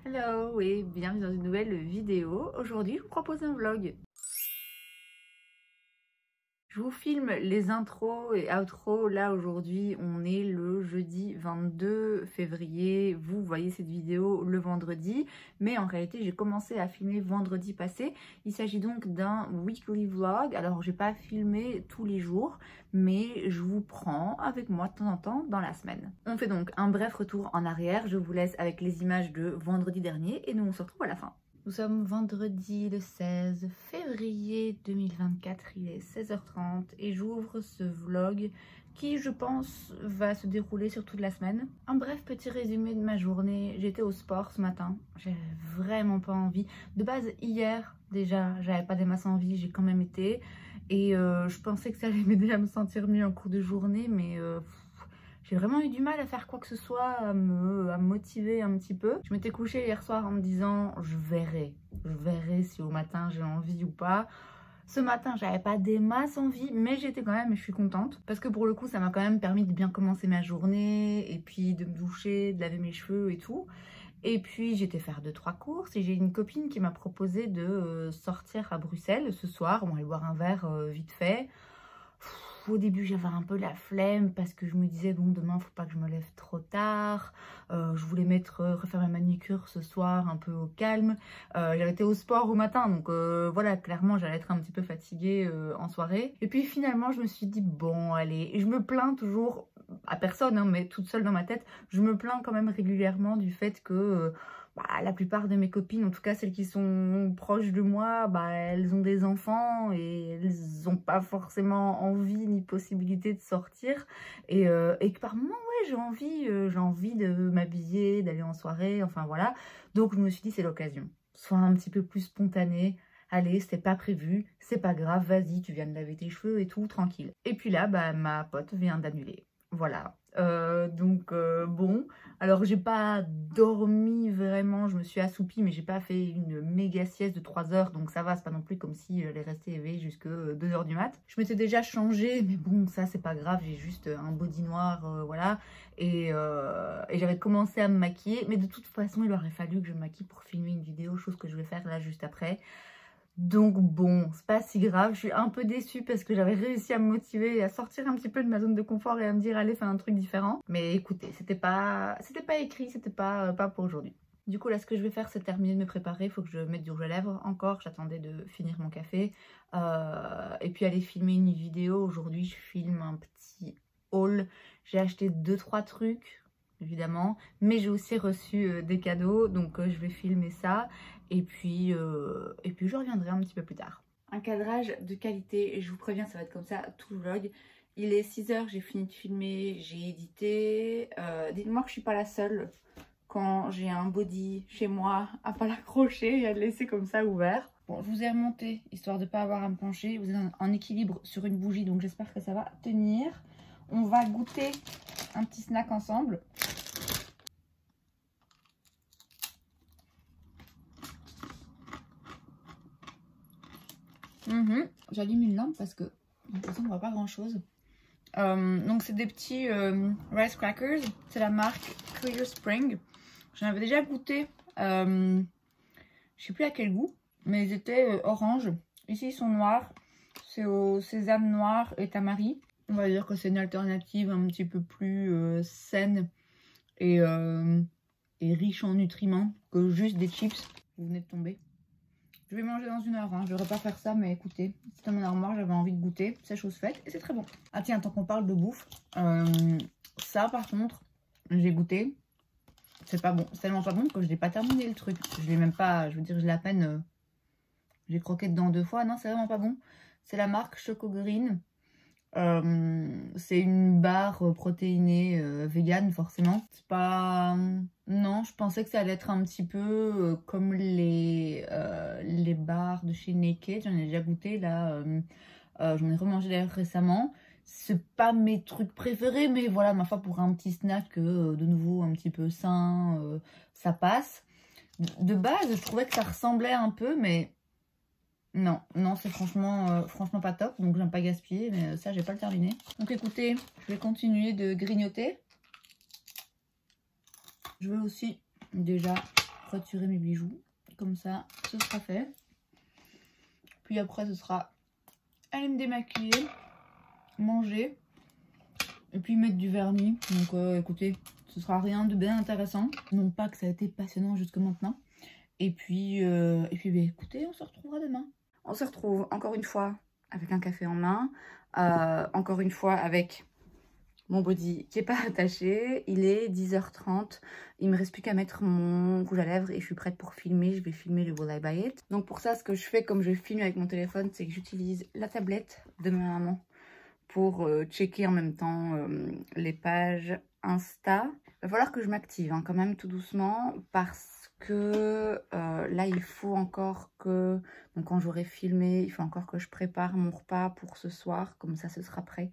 Hello et bienvenue dans une nouvelle vidéo. Aujourd'hui, je vous propose un vlog. Je vous filme les intros et outros. Là, aujourd'hui, on est le jeudi 22 février. Vous voyez cette vidéo le vendredi. Mais en réalité, j'ai commencé à filmer vendredi passé. Il s'agit donc d'un weekly vlog. Alors, j'ai pas filmé tous les jours, mais je vous prends avec moi de temps en temps dans la semaine. On fait donc un bref retour en arrière. Je vous laisse avec les images de vendredi dernier et nous, on se retrouve à la fin. Nous sommes vendredi le 16 février 2024, il est 16h30 et j'ouvre ce vlog qui, je pense, va se dérouler sur toute la semaine. Un bref petit résumé de ma journée. J'étais au sport ce matin, j'avais vraiment pas envie. De base, hier, déjà, j'avais pas des masses envie, j'ai quand même été. Et je pensais que ça allait m'aider à me sentir mieux en cours de journée, mais... j'ai vraiment eu du mal à faire quoi que ce soit, à me motiver un petit peu. Je m'étais couchée hier soir en me disant je verrai si au matin j'ai envie ou pas. Ce matin, j'avais pas des masses envie, mais j'étais quand même, et je suis contente. Parce que pour le coup, ça m'a quand même permis de bien commencer ma journée, et puis de me doucher, de laver mes cheveux et tout. Et puis j'étais faire 2-3 courses, et j'ai une copine qui m'a proposé de sortir à Bruxelles ce soir. On va aller boire un verre vite fait. Au début, j'avais un peu la flemme parce que je me disais, bon, demain, faut pas que je me lève trop tard. Je voulais refaire ma manicure ce soir, un peu au calme. J'avais été au sport au matin, donc voilà, clairement, j'allais être un petit peu fatiguée en soirée. Et puis finalement, je me suis dit, bon, allez, et je me plains toujours, à personne, hein, mais toute seule dans ma tête, je me plains quand même régulièrement du fait que... la plupart de mes copines, en tout cas celles qui sont proches de moi, elles ont des enfants et elles n'ont pas forcément envie ni possibilité de sortir. Et que par moments, ouais, j'ai envie de m'habiller, d'aller en soirée, enfin voilà. Donc je me suis dit, c'est l'occasion. Sois un petit peu plus spontanée. Allez, c'était pas prévu, c'est pas grave, vas-y, tu viens de laver tes cheveux et tout, tranquille. Et puis là, ma pote vient d'annuler. Voilà. Bon, alors j'ai pas dormi vraiment, je me suis assoupie, mais j'ai pas fait une méga sieste de 3 heures, donc ça va, c'est pas non plus comme si j'allais rester éveillée jusque 2 heures du mat. Je m'étais déjà changée, mais bon, ça c'est pas grave, j'ai juste un body noir, voilà, et j'avais commencé à me maquiller, mais de toute façon, il aurait fallu que je me maquille pour filmer une vidéo, chose que je vais faire là juste après. Donc bon, c'est pas si grave, je suis un peu déçue parce que j'avais réussi à me motiver et à sortir un petit peu de ma zone de confort et à me dire allez faire un truc différent. Mais écoutez, c'était pas écrit, c'était pas pour aujourd'hui. Du coup là ce que je vais faire c'est terminer de me préparer, il faut que je mette du rouge à lèvres encore, j'attendais de finir mon café. Et puis aller filmer une vidéo, aujourd'hui je filme un petit haul, j'ai acheté 2-3 trucs évidemment, mais j'ai aussi reçu des cadeaux, donc je vais filmer ça. Et puis je reviendrai un petit peu plus tard. Un cadrage de qualité, et je vous préviens, ça va être comme ça tout le vlog. Il est 6 h, j'ai fini de filmer, j'ai édité. Dites-moi que je suis pas la seule quand j'ai un body chez moi à pas l'accrocher et à le laisser comme ça ouvert. Bon, je vous ai remonté, histoire de pas avoir à me pencher. Vous êtes en équilibre sur une bougie, donc j'espère que ça va tenir. On va goûter un petit snack ensemble. J'allume une lampe parce que de toute façon on voit pas grand chose. Donc c'est des petits rice crackers, c'est la marque Clear Spring. J'en avais déjà goûté, je sais plus à quel goût, mais ils étaient orange. Ici ils sont noirs, c'est au sésame noir et tamari. On va dire que c'est une alternative un petit peu plus saine et riche en nutriments que juste des chips. Vous venez de tomber. Je vais manger dans 1 heure, hein. Je devrais pas faire ça, mais écoutez, c'était dans mon armoire, j'avais envie de goûter, c'est chose faite et c'est très bon. Ah tiens, tant qu'on parle de bouffe, ça par contre, j'ai goûté, c'est pas bon, c'est tellement pas bon que je n'ai pas terminé le truc. Je l'ai même pas, je veux dire, je l'ai à peine, j'ai croqué dedans 2 fois, non, c'est vraiment pas bon. C'est la marque Choco Green. C'est une barre protéinée vegan forcément. C'est pas... Non, je pensais que ça allait être un petit peu comme les barres de chez Naked. J'en ai déjà goûté là. J'en ai remangé d'ailleurs récemment. C'est pas mes trucs préférés, mais voilà, ma foi, pour un petit snack de nouveau un petit peu sain, ça passe. De base, je trouvais que ça ressemblait un peu, mais... Non, c'est franchement pas top, donc j'aime pas gaspiller, mais ça, j'ai pas le terminé. Donc écoutez, je vais continuer de grignoter. Je vais aussi déjà retirer mes bijoux. Comme ça, ce sera fait. Puis après, ce sera aller me démaquiller, manger et puis mettre du vernis. Donc écoutez, ce sera rien de bien intéressant. Non pas que ça a été passionnant jusque maintenant. Et puis bah, écoutez, on se retrouvera demain. On se retrouve encore une fois avec un café en main. Encore une fois avec mon body qui n'est pas attaché. Il est 10h30. Il me reste plus qu'à mettre mon rouge à lèvres et je suis prête pour filmer. Je vais filmer le Will I Buy It. Donc pour ça, ce que je fais comme je filme avec mon téléphone, c'est que j'utilise la tablette de ma maman pour checker en même temps les pages Insta. Il va falloir que je m'active hein, quand même tout doucement parce que là il faut encore que, donc quand j'aurai filmé, il faut encore que je prépare mon repas pour ce soir, comme ça ce sera prêt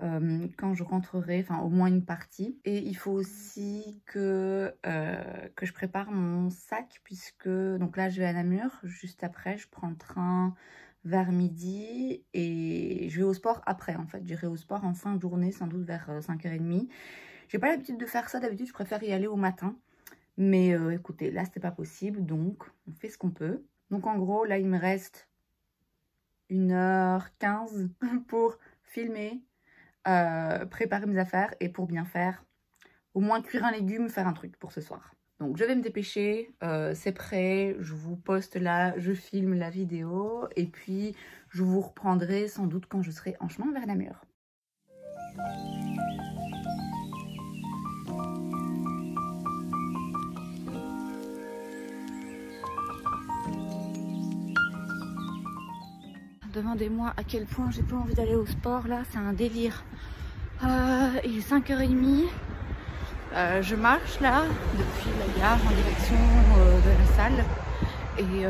quand je rentrerai, enfin au moins une partie. Et il faut aussi que je prépare mon sac puisque, donc là je vais à Namur, juste après je prends le train vers midi et je vais au sport après en fait. J'irai au sport en fin de journée, sans doute vers 5h30. J'ai pas l'habitude de faire ça, d'habitude je préfère y aller au matin. Mais écoutez, là c'était pas possible, donc on fait ce qu'on peut. Donc en gros, là il me reste 1h15 pour filmer, préparer mes affaires et pour bien faire, au moins cuire un légume, faire un truc pour ce soir. Donc je vais me dépêcher, c'est prêt, je vous poste là, je filme la vidéo et puis je vous reprendrai sans doute quand je serai en chemin vers Namur. Demandez-moi à quel point j'ai pas envie d'aller au sport là, c'est un délire. Il est 5h30. Je marche là depuis la gare en direction de la salle et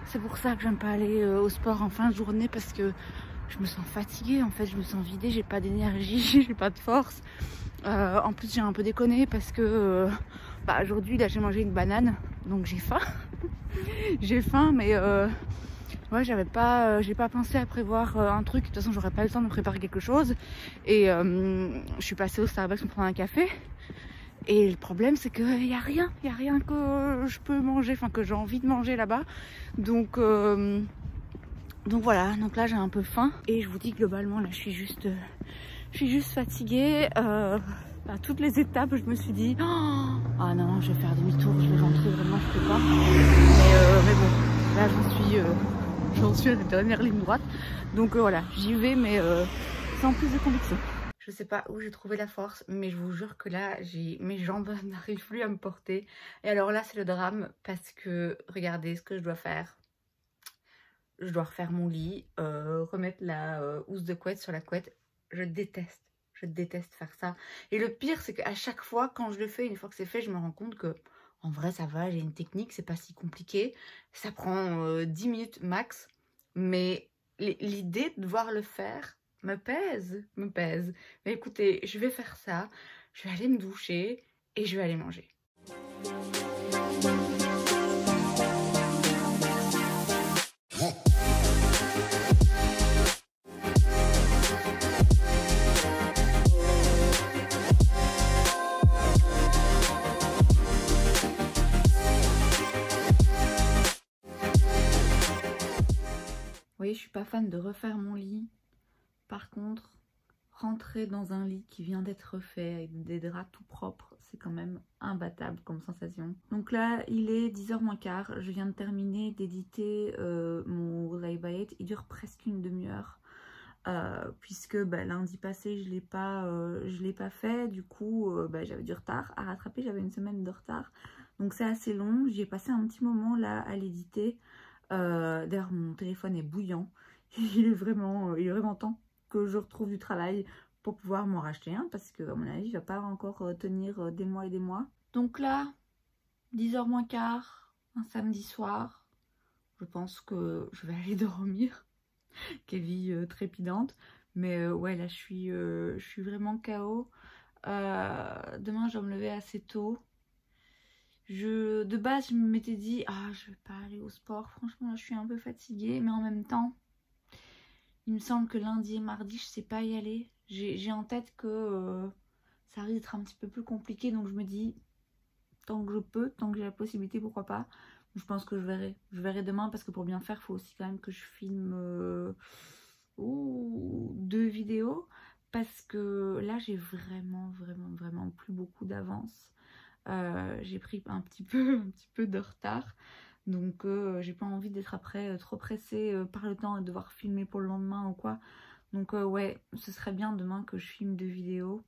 c'est pour ça que j'aime pas aller au sport en fin de journée parce que je me sens fatiguée en fait, je me sens vidée, j'ai pas d'énergie, j'ai pas de force. En plus j'ai un peu déconné parce que aujourd'hui là j'ai mangé une banane donc j'ai faim. J'ai faim mais ouais, j'ai pas pensé à prévoir un truc. De toute façon, j'aurais pas le temps de me préparer quelque chose. Et je suis passée au Starbucks pour prendre un café. Et le problème, c'est qu'il n'y a rien. Il n'y a rien que je peux manger, enfin que j'ai envie de manger là-bas. Donc voilà. Donc là, j'ai un peu faim. Et je vous dis globalement, là, je suis juste fatiguée. À toutes les étapes, je me suis dit, oh, ah non, je vais faire demi-tour, je vais rentrer. Vraiment, je peux pas. Mais bon, là, j'en suis à la dernière ligne droite. Donc voilà, j'y vais mais sans plus de conviction. Je sais pas où j'ai trouvé la force, mais je vous jure que là, mes jambes n'arrivent plus à me porter. Et alors là, c'est le drame parce que, regardez ce que je dois faire. Je dois refaire mon lit, remettre la housse de couette sur la couette. Je déteste faire ça. Et le pire, c'est qu'à chaque fois, quand je le fais, une fois que c'est fait, je me rends compte que en vrai, ça va, j'ai une technique, c'est pas si compliqué. Ça prend 10 minutes max. Mais l'idée de devoir le faire me pèse. Mais écoutez, je vais faire ça. Je vais aller me doucher et je vais aller manger. Vous voyez, je suis pas fan de refaire mon lit. Par contre, rentrer dans un lit qui vient d'être refait avec des draps tout propres, c'est quand même imbattable comme sensation. Donc là, il est 10h moins 15. Je viens de terminer d'éditer mon Will I Buy It. Il dure presque une demi-heure. Puisque lundi passé, je l'ai pas fait. Du coup, j'avais du retard à rattraper. J'avais une semaine de retard. Donc c'est assez long. J'y ai passé un petit moment là à l'éditer. D'ailleurs mon téléphone est bouillant, il est vraiment temps que je retrouve du travail pour pouvoir m'en racheter un parce que à mon avis il va pas encore tenir des mois et des mois. Donc là 10h moins 15, un samedi soir, je pense que je vais aller dormir. Quelle vie trépidante, mais ouais là je suis vraiment KO. Demain je dois me lever assez tôt. De base, je m'étais dit, ah, je vais pas aller au sport. Franchement, là, je suis un peu fatiguée. Mais en même temps, il me semble que lundi et mardi, je sais pas y aller. J'ai en tête que ça risque d'être un petit peu plus compliqué. Donc, je me dis, tant que je peux, tant que j'ai la possibilité, pourquoi pas. Je pense que je verrai. Je verrai demain parce que pour bien faire, il faut aussi quand même que je filme 2 vidéos. Parce que là, j'ai vraiment plus beaucoup d'avance. J'ai pris un petit peu de retard. Donc j'ai pas envie d'être après trop pressée par le temps et de devoir filmer pour le lendemain ou quoi. Donc ouais, ce serait bien demain que je filme 2 vidéos.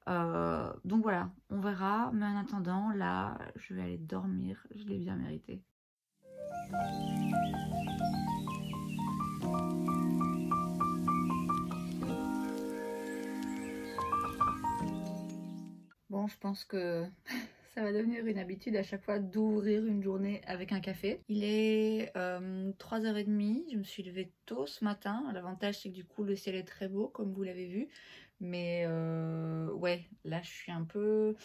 Donc voilà, on verra. Mais en attendant, là, je vais aller dormir. Je l'ai bien mérité. Bon, je pense que ça va devenir une habitude à chaque fois d'ouvrir une journée avec un café. Il est 3h30, je me suis levée tôt ce matin. L'avantage c'est que du coup le ciel est très beau comme vous l'avez vu. Mais ouais, là je suis un peu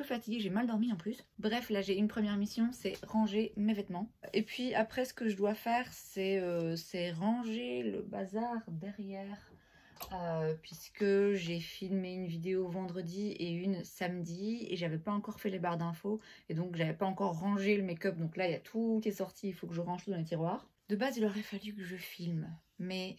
fatiguée, j'ai mal dormi en plus. Bref, là j'ai une première mission, c'est ranger mes vêtements. Et puis après ce que je dois faire c'est ranger le bazar derrière. Puisque j'ai filmé une vidéo vendredi et une samedi et j'avais pas encore fait les barres d'infos et donc j'avais pas encore rangé le make-up, donc là il y a tout qui est sorti, il faut que je range tout dans les tiroirs. De base il aurait fallu que je filme, mais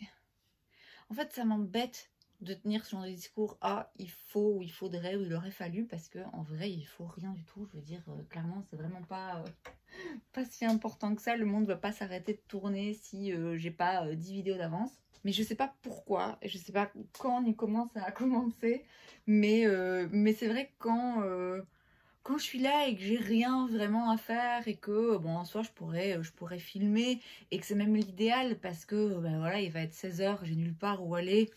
en fait ça m'embête de tenir ce genre de discours, ah il faut ou il faudrait ou il aurait fallu, parce que en vrai il faut rien du tout. Je veux dire clairement c'est vraiment pas si important que ça, le monde va pas s'arrêter de tourner si j'ai pas 10 vidéos d'avance. Mais je sais pas pourquoi, et je sais pas quand ni comment ça a commencé, mais c'est vrai que quand je suis là et que j'ai rien vraiment à faire et que bon en soi je pourrais filmer et que c'est même l'idéal parce que ben voilà, il va être 16h, j'ai nulle part où aller.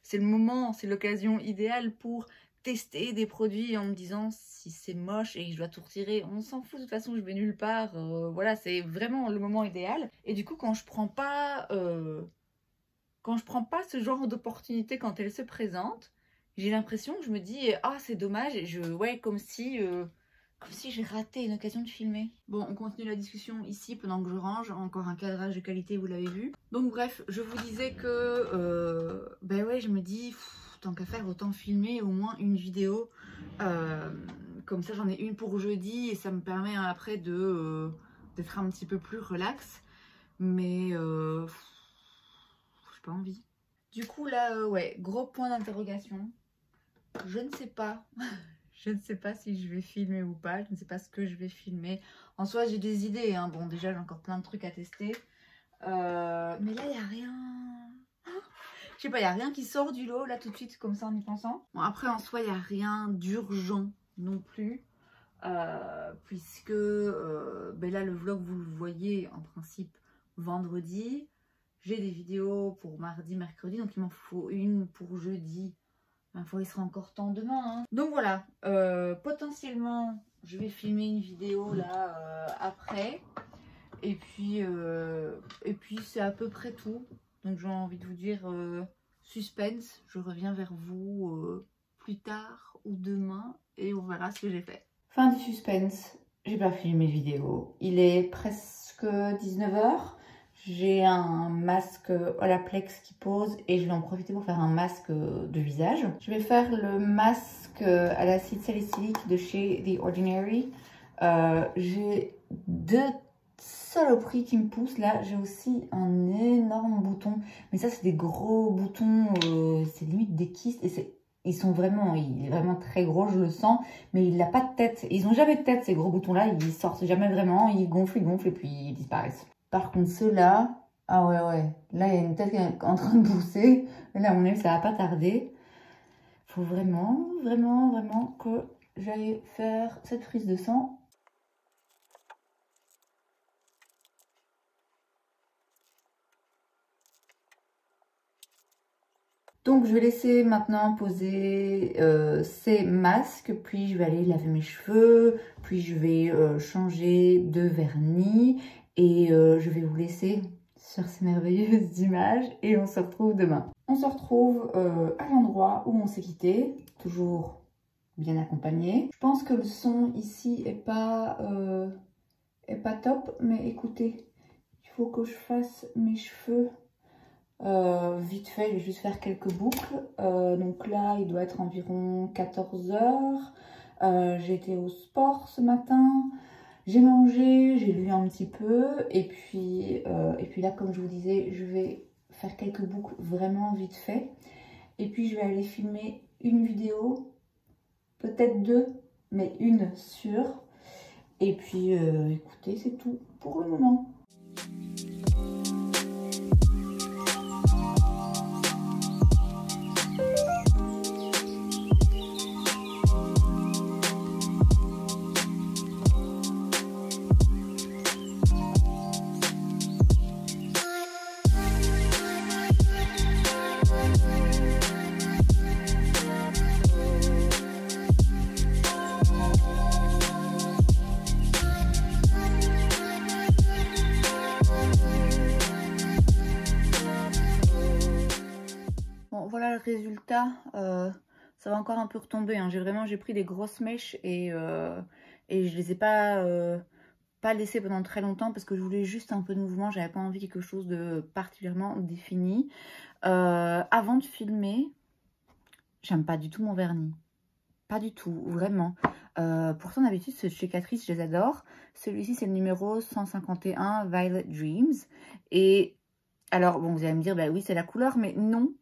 C'est le moment, c'est l'occasion idéale pour tester des produits en me disant si c'est moche et que je dois tout retirer, on s'en fout de toute façon, je vais nulle part. Voilà, c'est vraiment le moment idéal. Et du coup quand je prends pas ce genre d'opportunité quand elle se présente, j'ai l'impression que je me dis ah c'est dommage, et ouais, comme si j'ai raté une occasion de filmer. Bon, on continue la discussion ici pendant que je range. Encore un cadrage de qualité, vous l'avez vu. Donc bref, je vous disais que ben ouais, je me dis tant qu'à faire, autant filmer au moins une vidéo. Comme ça j'en ai une pour jeudi et ça me permet après d'être un petit peu plus relax. Mais j'ai pas envie. Du coup là, ouais, gros point d'interrogation. Je ne sais pas. Je ne sais pas si je vais filmer ou pas. Je ne sais pas ce que je vais filmer. En soi, j'ai des idées. Hein. Bon, déjà, j'ai encore plein de trucs à tester. Mais là, il n'y a rien. Je sais pas, il n'y a rien qui sort du lot, là, tout de suite, comme ça, en y pensant. Bon, après, en soi, il n'y a rien d'urgent non plus. Puisque ben là, le vlog, vous le voyez, en principe, vendredi. J'ai des vidéos pour mardi, mercredi. Donc, il m'en faut une pour jeudi. Il sera encore temps demain. Hein. Donc voilà, potentiellement, je vais filmer une vidéo là après. Et puis c'est à peu près tout. Donc j'ai envie de vous dire suspense. Je reviens vers vous plus tard ou demain et on verra ce que j'ai fait. Fin du suspense. J'ai pas filmé de vidéo. Il est presque 19h. J'ai un masque Olaplex qui pose et je vais en profiter pour faire un masque de visage. Je vais faire le masque à l'acide salicylique de chez The Ordinary. J'ai 2 saloperies qui me poussent. Là, j'ai aussi un énorme bouton. Mais ça, c'est des gros boutons. C'est limite des kystes. Et il est vraiment très gros, je le sens. Mais il n'a pas de tête. Ils n'ont jamais de tête, ces gros boutons-là. Ils sortent jamais vraiment. Ils gonflent et puis ils disparaissent. Par contre, ceux-là, ah ouais, là, il y a une tête qui est en train de pousser. Là, à mon avis, ça va pas tarder. Il faut vraiment que j'aille faire cette prise de sang. Donc, je vais laisser maintenant poser ces masques, puis je vais aller laver mes cheveux, puis je vais changer de vernis et je vais vous laisser sur ces merveilleuses images et on se retrouve demain. On se retrouve à l'endroit où on s'est quitté, toujours bien accompagné. Je pense que le son ici est pas top, mais écoutez, il faut que je fasse mes cheveux. Vite fait, je vais juste faire quelques boucles. Donc là, il doit être environ 14h. J'ai été au sport ce matin, j'ai mangé, j'ai lu un petit peu. Et puis là, comme je vous disais, je vais faire quelques boucles vraiment vite fait. Et puis je vais aller filmer une vidéo, peut-être deux, mais une sûre. Et puis écoutez, c'est tout pour le moment. Bon, voilà le résultat. Ça va encore un peu retomber, hein. J'ai pris des grosses mèches et je les ai pas laissées pendant très longtemps parce que je voulais juste un peu de mouvement. J'avais pas envie de quelque chose de particulièrement défini. Avant de filmer, j'aime pas du tout mon vernis. Pas du tout, vraiment. Pourtant, d'habitude, ceux de chez Catrice, je les adore. Celui-ci, c'est le numéro 151, Violet Dreams. Et alors, bon, vous allez me dire, bah oui, c'est la couleur, mais non.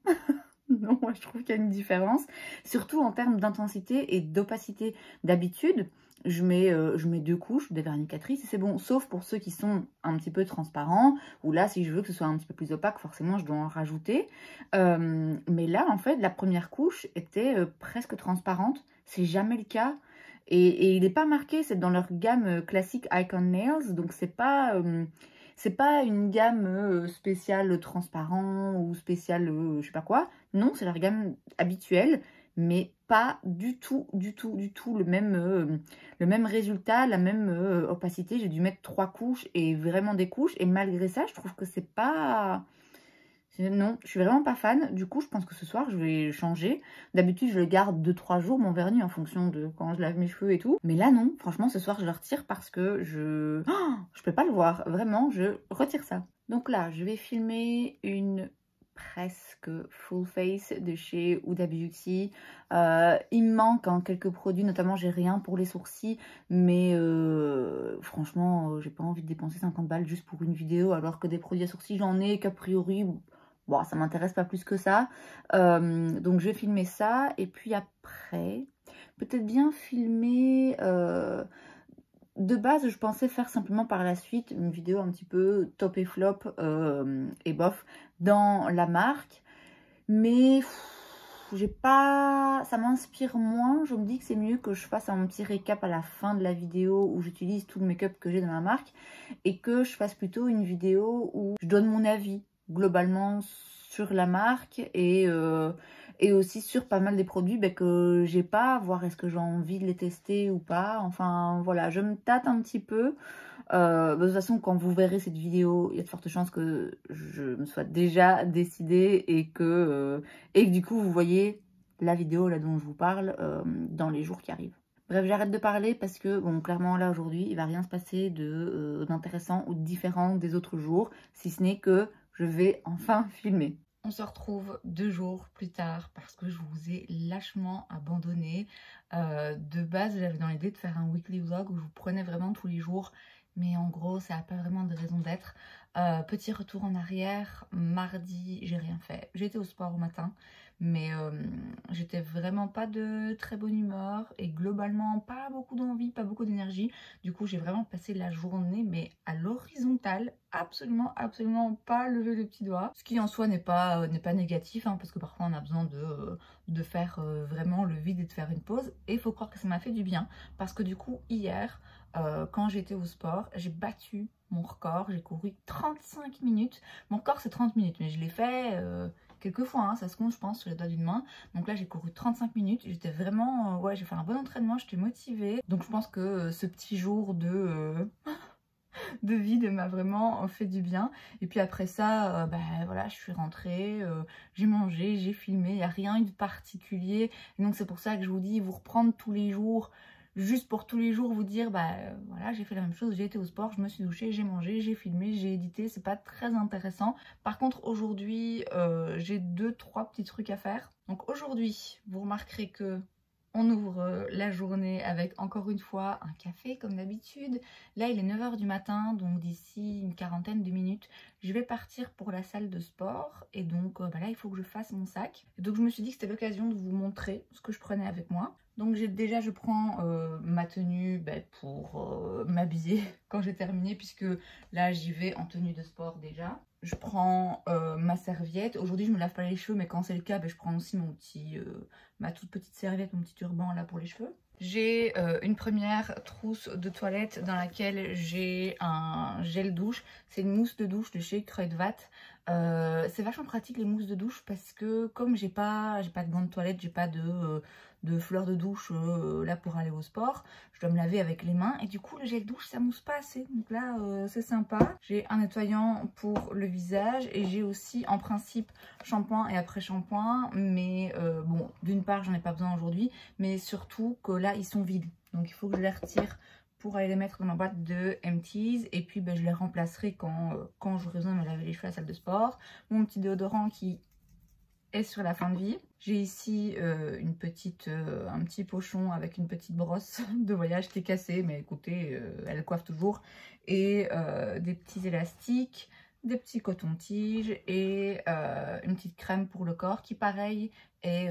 Non, moi, je trouve qu'il y a une différence. Surtout en termes d'intensité et d'opacité. D'habitude, je mets 2 couches de vernis Catrice et c'est bon. Sauf pour ceux qui sont un petit peu transparents. Ou là, si je veux que ce soit un petit peu plus opaque, forcément, je dois en rajouter. Mais là, en fait, la première couche était presque transparente. C'est jamais le cas. Et il n'est pas marqué, c'est dans leur gamme classique Icon Nails. Donc, c'est pas une gamme spéciale transparent ou spéciale je sais pas quoi. Non, c'est leur gamme habituelle, mais pas du tout le même résultat, la même opacité. J'ai dû mettre 3 couches et vraiment des couches. Et malgré ça, je trouve que c'est pas... Non, je suis vraiment pas fan. Du coup, je pense que ce soir, je vais changer. D'habitude, je le garde 2-3 jours, mon vernis, en fonction de quand je lave mes cheveux et tout. Mais là, non. Franchement, ce soir, je le retire parce que je peux pas le voir. Vraiment, je retire ça. Donc là, je vais filmer une presque full face de chez Huda Beauty. Il me manque quelques produits, notamment j'ai rien pour les sourcils, mais franchement j'ai pas envie de dépenser 50 balles juste pour une vidéo alors que des produits à sourcils j'en ai qu'a priori bon, ça m'intéresse pas plus que ça. Donc je vais filmer ça et puis après peut-être bien filmer de base, je pensais faire simplement par la suite une vidéo un petit peu top et flop et bof dans la marque. Mais j'ai pas... ça m'inspire moins. Je me dis que c'est mieux que je fasse un petit récap à la fin de la vidéo où j'utilise tout le make-up que j'ai dans la marque. Et que je fasse plutôt une vidéo où je donne mon avis globalement sur la marque et aussi sur pas mal des produits que j'ai pas, voir est-ce que j'ai envie de les tester ou pas. Enfin voilà, je me tâte un petit peu. De toute façon, quand vous verrez cette vidéo, il y a de fortes chances que je me sois déjà décidée et que du coup, vous voyez la vidéo là dont je vous parle dans les jours qui arrivent. Bref, j'arrête de parler parce que, bon, clairement, là, aujourd'hui, il va rien se passer d'intéressant ou de différent des autres jours, si ce n'est que je vais enfin filmer. On se retrouve 2 jours plus tard parce que je vous ai lâchement abandonné. De base, j'avais dans l'idée de faire un weekly vlog où je vous prenais vraiment tous les jours. Mais en gros, ça n'a pas vraiment de raison d'être. Petit retour en arrière, mardi, j'ai rien fait. J'ai été au sport au matin, mais j'étais vraiment pas de très bonne humeur et globalement pas beaucoup d'envie, pas beaucoup d'énergie. Du coup, j'ai vraiment passé la journée, mais à l'horizontale, absolument pas lever le petit doigt. Ce qui en soi n'est pas négatif, hein, parce que parfois on a besoin de faire vraiment le vide et de faire une pause. Et il faut croire que ça m'a fait du bien, parce que du coup, hier... quand j'étais au sport, j'ai battu mon record, j'ai couru 35 minutes. Mon record c'est 30 minutes, mais je l'ai fait quelques fois, hein, ça se compte je pense sur les doigts d'une main. Donc là j'ai couru 35 minutes, j'étais vraiment, ouais, j'ai fait un bon entraînement, j'étais motivée. Donc je pense que ce petit jour de vide m'a vraiment fait du bien. Et puis après ça, voilà, je suis rentrée, j'ai mangé, j'ai filmé, il n'y a rien eu de particulier. Et donc c'est pour ça que je vous dis, vous reprendre tous les jours, juste pour tous les jours vous dire, voilà, j'ai fait la même chose, j'ai été au sport, je me suis douchée, j'ai mangé, j'ai filmé, j'ai édité, c'est pas très intéressant. Par contre aujourd'hui, j'ai 2-3 petits trucs à faire. Donc aujourd'hui, vous remarquerez que On ouvre la journée avec encore une fois un café comme d'habitude. Là il est 9 h du matin, donc d'ici une quarantaine de minutes je vais partir pour la salle de sport. Et donc là il faut que je fasse mon sac. Et donc je me suis dit que c'était l'occasion de vous montrer ce que je prenais avec moi. Donc je prends ma tenue pour m'habiller quand j'ai terminé, puisque là j'y vais en tenue de sport déjà. Je prends ma serviette. Aujourd'hui je me lave pas les cheveux, mais quand c'est le cas, je prends aussi ma toute petite serviette, mon petit turban là pour les cheveux. J'ai une première trousse de toilette dans laquelle j'ai un gel douche. C'est une mousse de douche de chez Kruidvat. C'est vachement pratique les mousses de douche, parce que comme j'ai pas de gants de toilette, j'ai pas de fleurs de douche là pour aller au sport, je dois me laver avec les mains et du coup le gel douche ça mousse pas assez, donc là c'est sympa. J'ai un nettoyant pour le visage et j'ai aussi en principe shampoing et après shampoing, mais bon, d'une part j'en ai pas besoin aujourd'hui, mais surtout que là ils sont vides, donc il faut que je les retire pour aller les mettre dans ma boîte de empties, et puis je les remplacerai quand j'aurai besoin de me laver les cheveux à la salle de sport. Mon petit déodorant qui est sur la fin de vie. J'ai ici un petit pochon avec une petite brosse de voyage qui est cassée, mais écoutez, elle coiffe toujours. Et des petits élastiques, des petits cotons-tiges et une petite crème pour le corps qui pareil est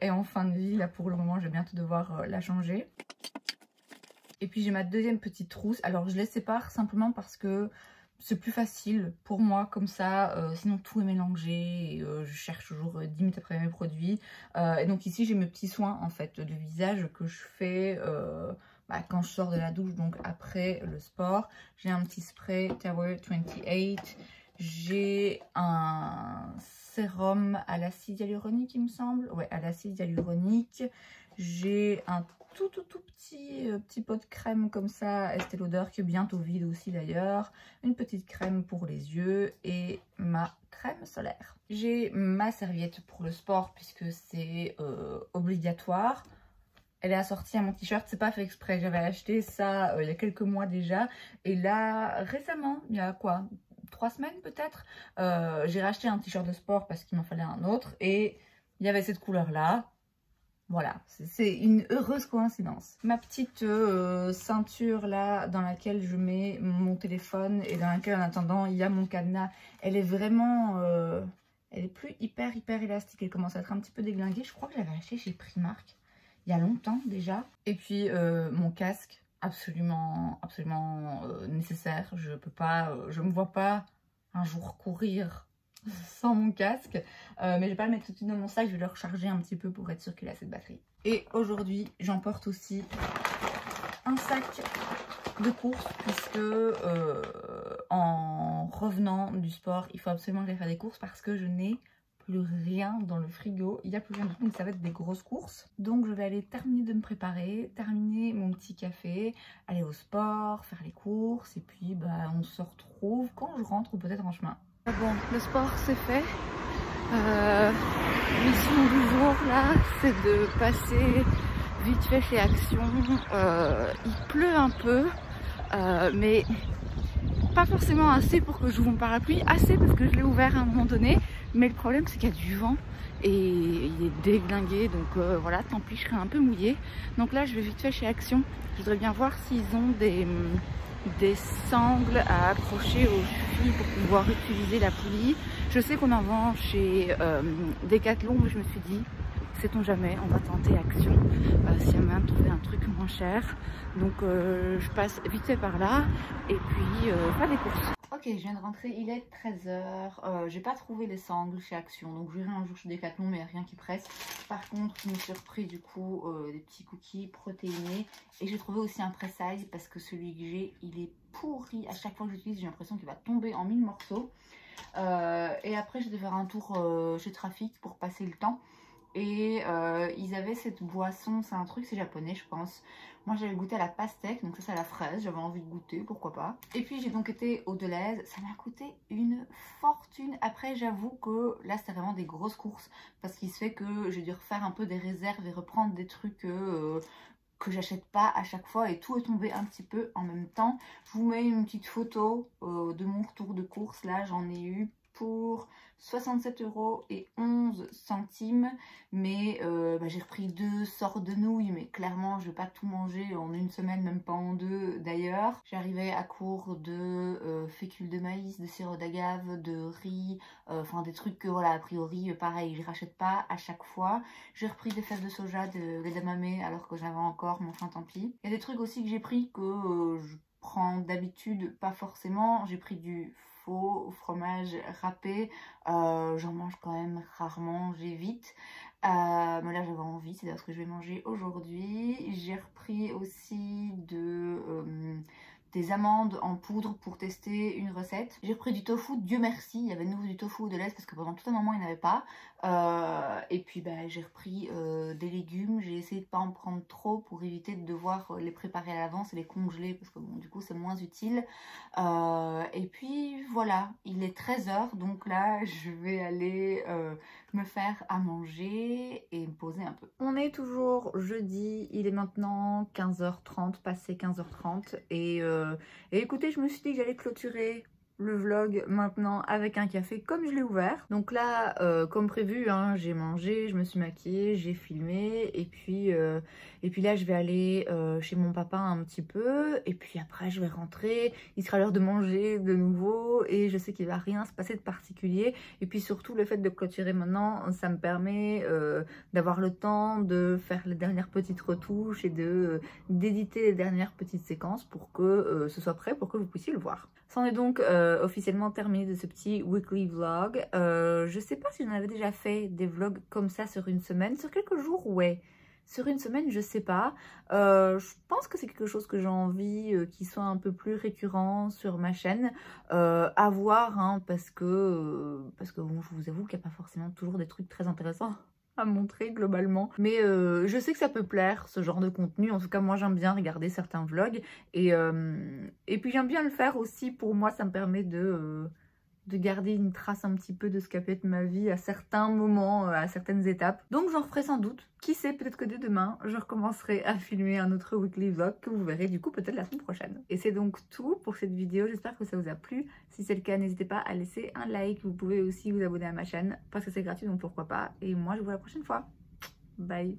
en fin de vie. Là pour le moment je vais bientôt devoir la changer. Et puis j'ai ma deuxième petite trousse. Alors je les sépare simplement parce que c'est plus facile pour moi comme ça, sinon tout est mélangé et je cherche toujours 10 minutes après mes produits. Et donc ici j'ai mes petits soins en fait de visage que je fais quand je sors de la douche, donc après le sport. J'ai un petit spray Tower 28, j'ai un sérum à l'acide hyaluronique il me semble, ouais, à l'acide hyaluronique. J'ai un tout petit pot de crème comme ça, Estée Lauder, qui est bientôt vide aussi d'ailleurs. Une petite crème pour les yeux et ma crème solaire. J'ai ma serviette pour le sport puisque c'est obligatoire. Elle est assortie à mon t-shirt, c'est pas fait exprès. J'avais acheté ça il y a quelques mois déjà. Et là, récemment, il y a quoi, 3 semaines peut-être, j'ai racheté un t-shirt de sport parce qu'il m'en fallait un autre. Et il y avait cette couleur-là. Voilà, c'est une heureuse coïncidence. Ma petite ceinture là dans laquelle je mets mon téléphone et dans laquelle en attendant il y a mon cadenas, elle est vraiment, elle est plus hyper élastique, elle commence à être un petit peu déglinguée. Je crois que je l'avais acheté chez Primark il y a longtemps déjà. Et puis mon casque, absolument nécessaire. Je me vois pas un jour courir sans mon casque, mais je vais pas le mettre tout de suite dans mon sac, je vais le recharger un petit peu pour être sûr qu'il a assez de batterie. Et aujourd'hui j'emporte aussi un sac de courses puisque en revenant du sport il faut absolument que j'aille faire des courses parce que je n'ai plus rien dans le frigo, il n'y a plus rien du tout, donc ça va être des grosses courses. Donc je vais aller terminer de me préparer, terminer mon petit café, aller au sport, faire les courses et puis on se retrouve quand je rentre ou peut-être en chemin. Bon, le sport c'est fait. Mission du jour là, c'est de passer vite fait chez Action. Il pleut un peu, mais pas forcément assez pour que j'ouvre mon parapluie, assez parce que je l'ai ouvert à un moment donné. Mais le problème c'est qu'il y a du vent et il est déglingué, donc voilà, tant pis, je serai un peu mouillée. Donc là je vais vite fait chez Action. Je voudrais bien voir s'ils ont des sangles à accrocher aux chevilles pour pouvoir utiliser la poulie. Je sais qu'on en vend chez Decathlon, mais je me suis dit, sait-on jamais, on va tenter Action, s'il y a moyen de trouver un truc moins cher. Donc je passe vite fait par là et puis faire des courses. Ok, je viens de rentrer, il est 13 h. J'ai pas trouvé les sangles chez Action, donc je verrai un jour chez Decathlon, mais il n'y a rien qui presse. Par contre, je me suis repris du coup des petits cookies protéinés. Et j'ai trouvé aussi un press-size parce que celui que j'ai, il est pourri. À chaque fois que j'utilise, j'ai l'impression qu'il va tomber en 1000 morceaux. Et après, je vais faire un tour chez Trafic pour passer le temps. Et ils avaient cette boisson, c'est un truc, c'est japonais je pense. Moi j'avais goûté à la pastèque, donc ça c'est à la fraise, j'avais envie de goûter, pourquoi pas. Et puis j'ai donc été au Deleuze, ça m'a coûté une fortune. Après j'avoue que là c'était vraiment des grosses courses, parce qu'il se fait que j'ai dû refaire un peu des réserves et reprendre des trucs que j'achète pas à chaque fois, et tout est tombé un petit peu en même temps. Je vous mets une petite photo de mon retour de course, là j'en ai eu pour 67,11 €. Mais j'ai repris 2 sortes de nouilles, mais clairement je vais pas tout manger en une semaine, même pas en deux d'ailleurs. J'arrivais à court de fécule de maïs, de sirop d'agave, de riz, enfin des trucs que voilà, a priori pareil, je rachète pas à chaque fois. J'ai repris des fèves de soja, de l'edamame alors que j'avais encore, mais enfin tant pis. Il y a des trucs aussi que j'ai pris que je prends d'habitude pas forcément. J'ai pris du faux fromage râpé, j'en mange quand même rarement, j'évite. Mais là j'avais envie, c'est d'ailleurs ce que je vais manger aujourd'hui. J'ai repris aussi des amandes en poudre pour tester une recette. J'ai repris du tofu, Dieu merci, il y avait de nouveau du tofu de l'Est parce que pendant tout un moment il n'y en avait pas. Et puis j'ai repris des légumes, j'ai essayé de ne pas en prendre trop pour éviter de devoir les préparer à l'avance et les congeler parce que bon, du coup c'est moins utile. Et puis voilà, il est 13 h, donc là je vais aller me faire à manger et me poser un peu. On est toujours jeudi, il est maintenant 15h30, passé 15h30 et écoutez, je me suis dit que j'allais clôturer le vlog maintenant avec un café comme je l'ai ouvert. Donc là, comme prévu, hein, j'ai mangé, je me suis maquillée, j'ai filmé et puis là je vais aller chez mon papa un petit peu et puis après je vais rentrer, il sera l'heure de manger de nouveau et je sais qu'il va rien se passer de particulier. Et puis surtout le fait de clôturer maintenant, ça me permet d'avoir le temps de faire les dernières petites retouches et d'éditer les dernières petites séquences pour que ce soit prêt, pour que vous puissiez le voir. C'en est donc officiellement terminé de ce petit weekly vlog. Je sais pas si j'en avais déjà fait des vlogs comme ça sur une semaine. Sur quelques jours, ouais. Sur une semaine, je sais pas. Je pense que c'est quelque chose que j'ai envie qui soit un peu plus récurrent sur ma chaîne. À voir, hein, parce que bon, je vous avoue qu'il n'y a pas forcément toujours des trucs très intéressants à montrer globalement, mais je sais que ça peut plaire ce genre de contenu. En tout cas moi j'aime bien regarder certains vlogs et puis j'aime bien le faire aussi. Pour moi ça me permet de garder une trace un petit peu de ce qu'a pu être ma vie à certains moments, à certaines étapes. Donc j'en referai sans doute. Qui sait, peut-être que dès demain, je recommencerai à filmer un autre weekly vlog que vous verrez du coup peut-être la semaine prochaine. Et c'est donc tout pour cette vidéo. J'espère que ça vous a plu. Si c'est le cas, n'hésitez pas à laisser un like. Vous pouvez aussi vous abonner à ma chaîne parce que c'est gratuit, donc pourquoi pas. Et moi, je vous vois la prochaine fois. Bye!